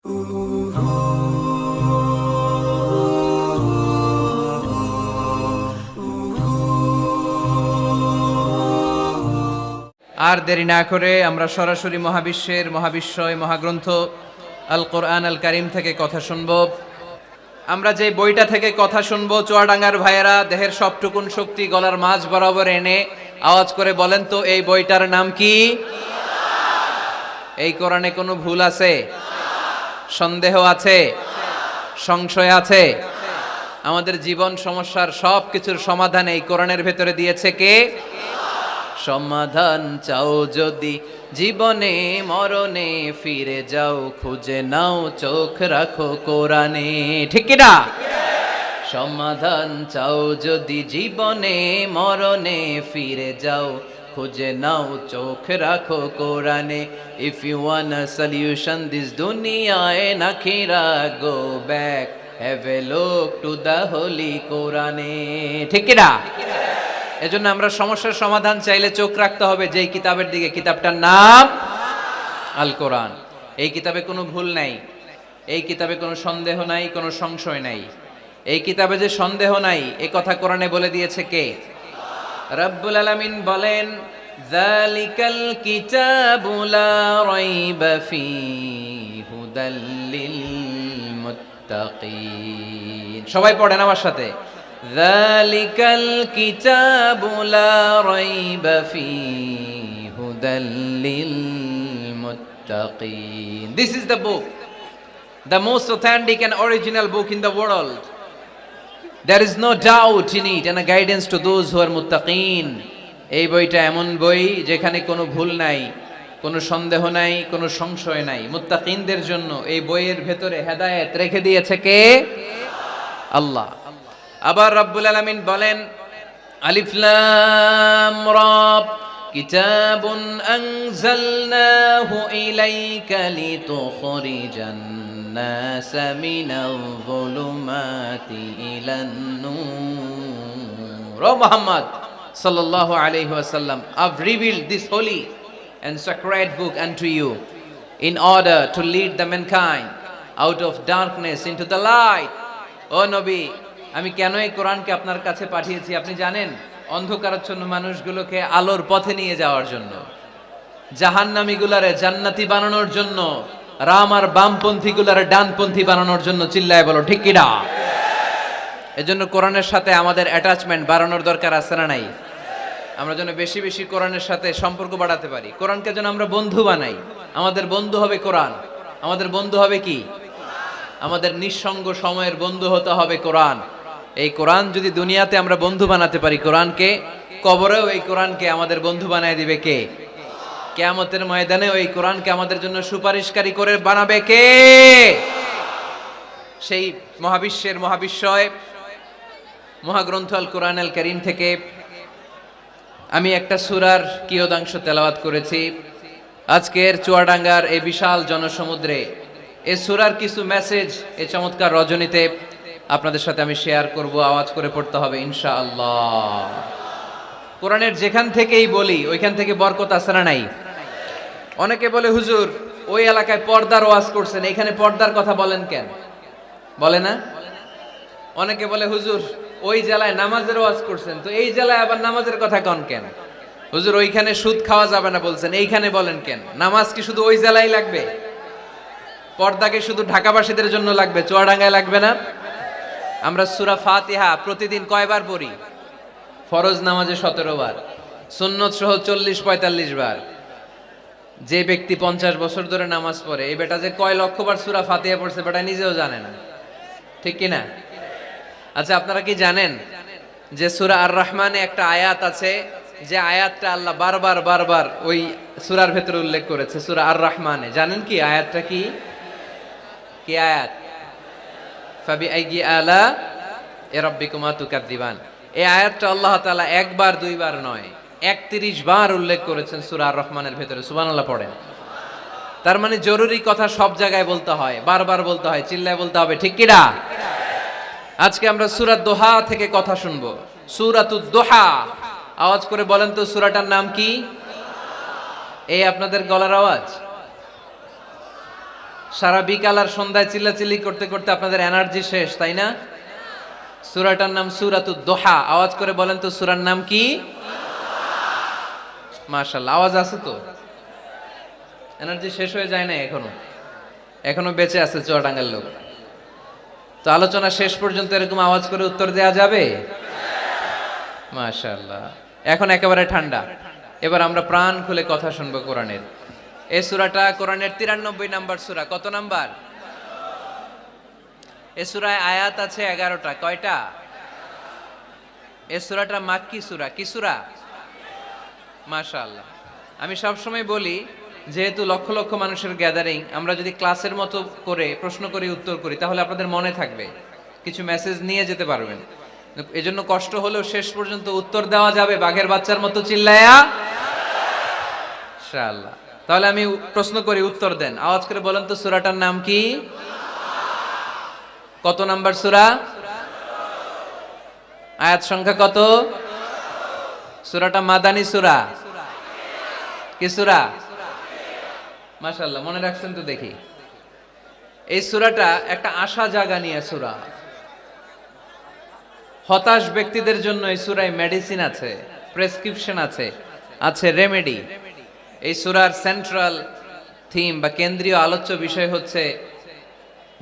আর দেরি না করে আমরা সরাসরি মহাবিশ্বের মহাবিশ্বয় মহাগ্রন্থ আল কোরআন আল কারীম থেকে কথা শুনব। আমরা যে বইটা থেকে কথা শুনবো, চুয়াডাঙ্গার ভাইয়েরা দেহের সবটুকুন শক্তি গলার মাঝ বরাবর এনে আওয়াজ করে বলেন তো, এই বইটার নাম কি? এই কোরআনে কোনো ভুল আছে? সন্দেহ আছে? সংশয় আছে? আমাদের জীবন সমস্যার সব কিছুর সমাধান এই কোরআনের ভেতরে দিয়েছে কে? সমাধান চাও যদি জীবনে মরণে, ফিরে যাও খুঁজে নাও চোখ রাখো কোরআনে। ঠিক কি না? সমাধান চাও যদি জীবনে মরণে, ফিরে যাও খুঁজে নাও চোখ রাখো কোরআনে। If you want a solution this দুনিয়ায় নাখিরা, go back have a look to the holy কোরআনে। ঠিক কি না? এজন্য আমরা সমস্যার সমাধান চাইলে চোখ রাখতে হবে যেই কিতাবের দিকে, কিতাবটার নাম আল কোরআন। এই কিতাবে কোনো ভুল নাই, এই কিতাবে কোনো সন্দেহ নাই, কোনো সংশয় নাই। এই কিতাবে যে সন্দেহ নাই এ কথা কোরআনে বলে দিয়েছে কে? রব্বুল আলামিন বলেন, যালিকাল কিতাবু লা রাইবা ফীহি হুদাল লিল মুত্তাকিন। সবাই পড়েন আমার সাথে, যালিকাল কিতাবু লা রাইবা ফীহি হুদাল লিল মুত্তাকিন। This is the book, the most authentic and original book in the world. There is no doubt in it and a guidance to those who are muttaqin. এই বইটা এমন বই যেখানে কোনো ভুল নাই, কোনো সন্দেহ নাই, কোনো সংশয় নাই। মুত্তাকিনদের জন্য এই বইয়ের ভেতরে হেদায়েত রেখে দিয়েছে কে? আল্লাহ। আবার রব্বুল আলামিন বলেন, আলিফ লাম রা, কিতাবুন আনজালনাহু ইলাইকা লিতুখরিজান নাসা মিনাল যুলুমাতি ইলান নূর। ও Muhammad sallallahu alayhi wa sallam, I've revealed this holy and sacred book unto you in order to lead the mankind out of darkness into the light. ও নবী, আমি কেন এই কোরআনকে আপনার কাছে পাঠিয়েছি আপনি জানেন? অন্ধকারাচ্ছন্ন মানুষগুলোকে আলোর পথে নিয়ে যাওয়ার জন্য, জাহান্নামীগুলারে জান্নাতি বানানোর জন্য, রাম আর বামপন্থী গুলারে ডানপন্থী বানানোর জন্য। চিল্লায় বলো ঠিক কি না? এজন্য কোরআনের সাথে আমাদের অ্যাটাচমেন্ট বাড়ানোর দরকার আছে না নাই? আমরা যেন বেশি বেশি কোরআনের সাথে সম্পর্ক বাড়াতে পারি, কোরআনকে যেন আমরা বন্ধু বানাই। আমাদের বন্ধু হবে কোরআন। আমাদের বন্ধু হবে কি? আমাদের নিঃসঙ্গ সময়ের বন্ধু হতে হবে কোরআন। এই কোরআন যদি দুনিয়াতে আমরা বন্ধু বানাতে পারি কোরআনকে, কবরেও এই কোরআনকে আমাদের বন্ধু বানায় দিবে কে? কিয়ামতের ময়দানে ওই কোরআনকে আমাদের জন্য সুপারিশকারী করে বানাবে কে? সেই মহাবিশ্বের মহাবিশ্বয় মহাগ্রন্থ আল কোরআন আল কারীম থেকে আমি একটা সূরার কিয়দাংশ তেলাওয়াত করেছি। আজকের চুয়াডাঙ্গার এই বিশাল জনসমুদ্রে এই সূরার কিছু মেসেজ এই চমৎকার রজনীতে আপনাদের সাথে আমি শেয়ার করব। আওয়াজ করে পড়তে হবে ইনশাআল্লাহ। কোরআনের যেখান থেকেই বলি ওইখান থেকে বরকত আছে না নাই? অনেকে বলে, হুজুর ওই এলাকায় পর্দার ওয়াজ করছেন, এখানে পর্দার কথা বলেন কেন? বলে না? অনেকে বলে, হুজুর ওই জেলায় নামাজের ওয়াজ করছেন, তো এই জেলায় আবার নামাজের কথা কন কেন? হুজুর ওইখানে সুদ খাওয়া যাবে না বলছেন, এইখানে বলেন কেন? নামাজ কি শুধু ওই জেলায় লাগবে? পর্দাকে শুধু ঢাকাবাসীদের জন্য লাগবে, চুয়াডাঙ্গায় লাগবে না? আমরা সূরা ফাতিহা প্রতিদিন কয়বার পড়ি? ফরজ নামাজে 17 বার, সুন্নত সহ 40-45 বার। যে ব্যক্তি 50 বছর ধরে নামাজ পড়ে, এই বেটা যে কয় লক্ষ বার সূরা ফাতিহা পড়ছে বেটা নিজেও জানে না। ঠিক কি না? আচ্ছা, আপনারা কি জানেন যে সূরা আর রহমানে একটা আয়াত আছে, যে আয়াতটা আল্লাহ বারবার বারবার ওই সূরার ভেতরে উল্লেখ করেছে, সূরা আর রহমানে? জানেন কি আয়াতটা কি? কি আয়াত? ফাবিআইয়ি আলা রাব্বিকুমা তুকাযযিবান। এই আয়াতটা আল্লাহ তাআলা একবার দুইবার নয় 31 বার উল্লেখ করেছেন সূরা আর রহমানের ভেতরে। সুবহানাল্লাহ পড়েন। তার মানে জরুরি কথা সব জায়গায় বলতে হয়, বারবার বলতে হয়, চিল্লায় বলতে হবে। ঠিক কি না? আজকে আমরা সূরা দোহা থেকে কথা শুনবো। সূরাতুদ দোহা। আওয়াজ করে বলেন তো সূরাটার নাম কি? এই আপনাদের গলার আওয়াজ। সারা বিকাল আর সন্ধ্যায় চিল্লাচিল্লি করতে করতে আপনাদের এনার্জি শেষ, তাই না? সূরাটার নাম সূরাতুদ দোহা। আওয়াজ করে বলেন তো সূরার নাম কি? মাশাআল্লাহ, আওয়াজ আছে তো? এনার্জি শেষ হয়ে যায় না এখনো বেঁচে আছে চুয়াডাঙ্গার লোক। তো আলোচনা শেষ পর্যন্ত এরকম আওয়াজ করে উত্তর দেয়া যাবে? মাশাআল্লাহ, এখন একেবারে ঠান্ডা। এবার আমরা প্রাণ খুলে কথা শুনবো কোরআনের। এই সূরাটা কোরআনের 93 নাম্বার সূরা। কত নাম্বার? এই সূরায় আয়াত আছে 11টা। কয়টা? এই সূরাটা মাক্কি সূরা। কি সূরা? মাশাআল্লাহ। আমি সবসময় বলি, যেহেতু লক্ষ লক্ষ মানুষের গ্যাদারিং, আমরা যদি ক্লাসের মতো করে প্রশ্ন করি, উত্তর করি, তাহলে আপনাদের মনে থাকবে, কিছু মেসেজ নিয়ে যেতে পারবেন। এজন্য কষ্ট হলেও শেষ পর্যন্ত উত্তর দেওয়া যাবে বাঘের বাচ্চার মতো চিল্লায়া ইনশাআল্লাহ। তাহলে আমি প্রশ্ন করি, উত্তর দেন। আওয়াজ করে বলেন তো সূরাটার নাম কি? কত নাম্বার সূরা? আয়াত সংখ্যা কত? সূরাটা মাদানী সূরা। কি সূরা? মাশাআল্লাহ, মনে রাখছেন তো দেখি। এই সূরাটা একটা আশা জাগা নিয়ে সূরা। হতাশ ব্যক্তিদের জন্য এই সূরায় মেডিসিন আছে, প্রেসক্রিপশন আছে, আছে রেমেডি। এই সূরার সেন্ট্রাল থিম বা কেন্দ্রীয় আলোচ্য বিষয় হচ্ছে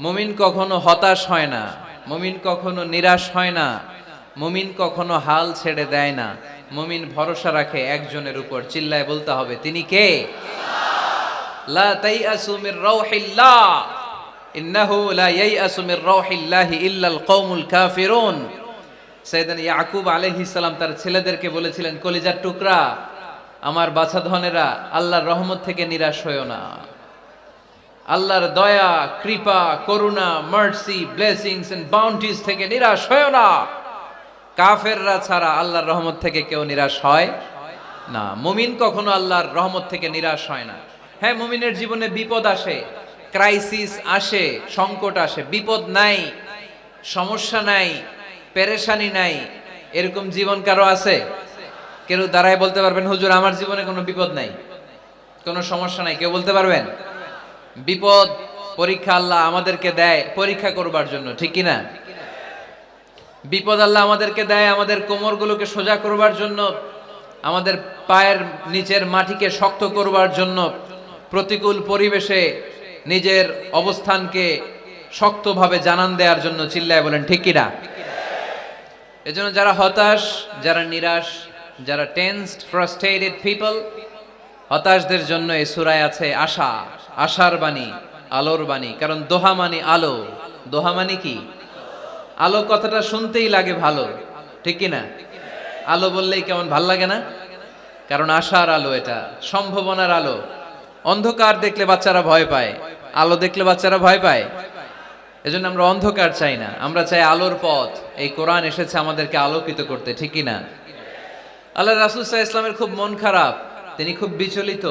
মুমিন কখনো হতাশ হয় না, মুমিন কখনো নিরাশ হয় না, মুমিন কখনো হাল ছেড়ে দেয় না, মুমিন ভরসা রাখে একজনের উপর। চিল্লায় বলতে হবে, তিনি কে? লা তাইয়াসু মির রাউহিল্লাহ ইন্নাহু লা ইয়াইয়াসু মির রাউহিল্লাহি ইল্লাল কওমুল কাফিরুন। সাইয়েদনা ইয়াকুব আলাইহিস সালাম তার ছেলেদেরকে বলেছিলেন, কলিজার টুকরা, আমার বাছাধনেরা, আল্লাহর রহমত থেকে নিরাশ হয়ো না। আল্লাহর দয়া, কৃপা, করুণা, মার্সি, ব্লেসিংস এন্ড বাউন্টিজ থেকে নিরাশ হয়ো না। কাফেররা ছাড়া আল্লাহর রহমত থেকে কেউ নিরাশ হয় না। মুমিন কখনো আল্লাহর রহমত থেকে নিরাশ হয় না। হ্যাঁ, মুমিনের জীবনে বিপদ আসে, ক্রাইসিস আসে, সংকট আসে। বিপদ নাই, সমস্যা নাই, পেরেশানি নাই, এরকম জীবন কারো আছে? কেউ দাঁড়ায় বলতে পারবেন, হুজুর আমার জীবনে কোনো বিপদ নাই, কোনো সমস্যা নাই? কেউ বলতে পারবেন? বিপদ, পরীক্ষা আল্লাহ আমাদেরকে দেয় পরীক্ষা করবার জন্য, ঠিক কি না? বিপদ আল্লাহ আমাদেরকে দেয় আমাদের কোমরগুলোকে সোজা করবার জন্য, আমাদের পায়ের নিচের মাটিকে শক্ত করবার জন্য, প্রতিকূল পরিবেশে নিজের অবস্থানকে শক্তভাবে জানান দেওয়ার জন্য। চিল্লায় বলেন ঠিক কিনা? এজন্য যারা হতাশ, যারা নিরাশ, যারা টেন্সড, ফ্রাস্ট্রেটেড পিপল, হতাশদের জন্য এই সূরায় আছে আশা, আশার বাণী, আলোর বাণী। কারণ দোহা মানে আলো। দোহা মানে কি? আলো কথাটা শুনতেই লাগে ভালো, ঠিক কি না? আলো বললেই কেমন ভাল লাগে না? কারণ আশার আলো, এটা সম্ভাবনার আলো। অন্ধকার দেখলে বাচ্চারা ভয় পায়, আলো দেখলে বাচ্চারা ভয় পায়। এজন্য আমরা অন্ধকার চাই না, আমরা চাই আলোর পথ। এই কোরআন এসেছে আমাদেরকে আলোকিত করতে, ঠিক কি না? আল্লাহ রাসূল সাল্লাল্লাহু আলাইহি ওয়াসাল্লামের খুব মন খারাপ, তিনি খুব বিচলিত,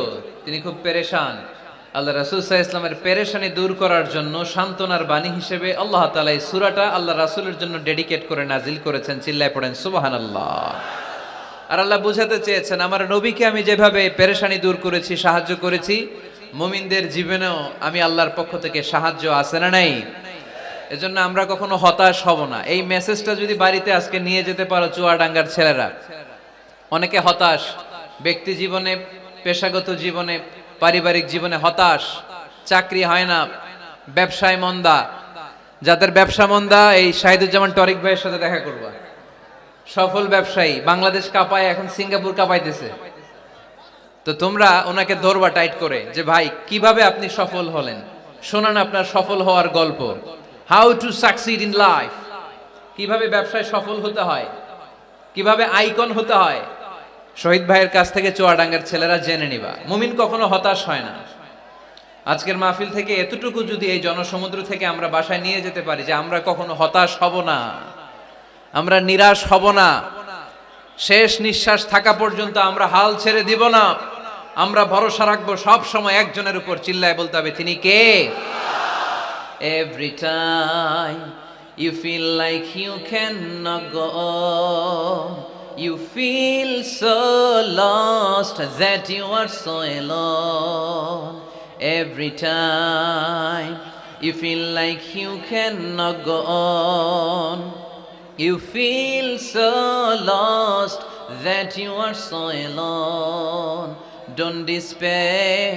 তিনি খুব পেরেশান। আল্লাহ রাসূল সাল্লাল্লাহু আলাইহি ওয়াসাল্লামের পেরেশানি দূর করার জন্য সান্ত্বনার বাণী হিসেবে আল্লাহ তাআলা এই সূরাটা আল্লাহ রাসূলের জন্য ডেডিকেট করে নাজিল করেছেন। চিল্লায় পড়েন সুবহানাল্লাহ। আর আল্লাহ বুঝাতে চেয়েছেন, আমার নবীকে আমি যেভাবে পেরেশানি দূর করেছি, সাহায্য করেছি, মুমিনদের জীবনেও আমি আল্লাহর পক্ষ থেকে সাহায্য আছে না নাই? এজন্য আমরা কখনো হতাশ হব না। এই মেসেজটা যদি বাড়িতে আজকে নিয়ে যেতে পারো চুয়াডাঙ্গার ছেলেরা। অনেকে হতাশ, ব্যক্তি জীবনে, পেশাগত জীবনে, পারিবারিক জীবনে হতাশ, চাকরি হয় না, ব্যবসায় মন্দা। যাদের ব্যবসা মন্দা, এই শাহিদুজ্জামান টরিক ভাইয়ের সাথে দেখা করবা। সফল ব্যবসায়ী, বাংলাদেশ কাঁপায়, এখন সিঙ্গাপুর কাঁপাইতেছে। তো তোমরা ওনাকে ধরবা টাইট করে, যে ভাই কিভাবে আপনি সফল হলেন, শোনান আপনার সফল হওয়ার গল্প। How to succeed in life, কিভাবে ব্যবসায় সফল হতে হয়, কিভাবে আইকন হতে হয়। শহীদ ভাইয়ের কাছ থেকে চুয়াডাঙ্গার ছেলেরা জেনে নিবা। মুমিন কখনো হতাশ হয় না। আজকের মাহফিল থেকে এতটুকু যদি এই জনসমুদ্র থেকে আমরা বাসায় নিয়ে যেতে পারি, যে আমরা কখনো হতাশ হব না, আমরা নিরাশ হব না, শেষ নিঃশ্বাস থাকা পর্যন্ত আমরা হাল ছেড়ে দিব না, আমরা ভরসা রাখবো সব সময় একজনের উপর। চিল্লায় বলতে হবে, তিনি কে? Every time you feel like you cannot go on, you feel so lost that you are so alone. Every time you feel like you cannot go on, you feel so lost that you are so alone. Don't despair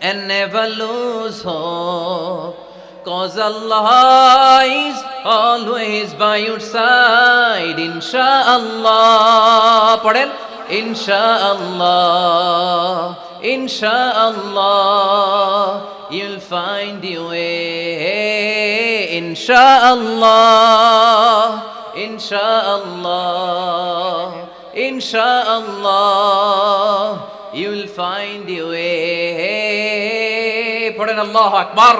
and never lose hope, 'cause Allah is always by your side. Insha'Allah, পড়েন, Insha'Allah, Insha'Allah, you'll find your way. Insha'Allah, Insha'Allah, Insha'Allah, you'll find your way. পড়েন আল্লাহু আকবার।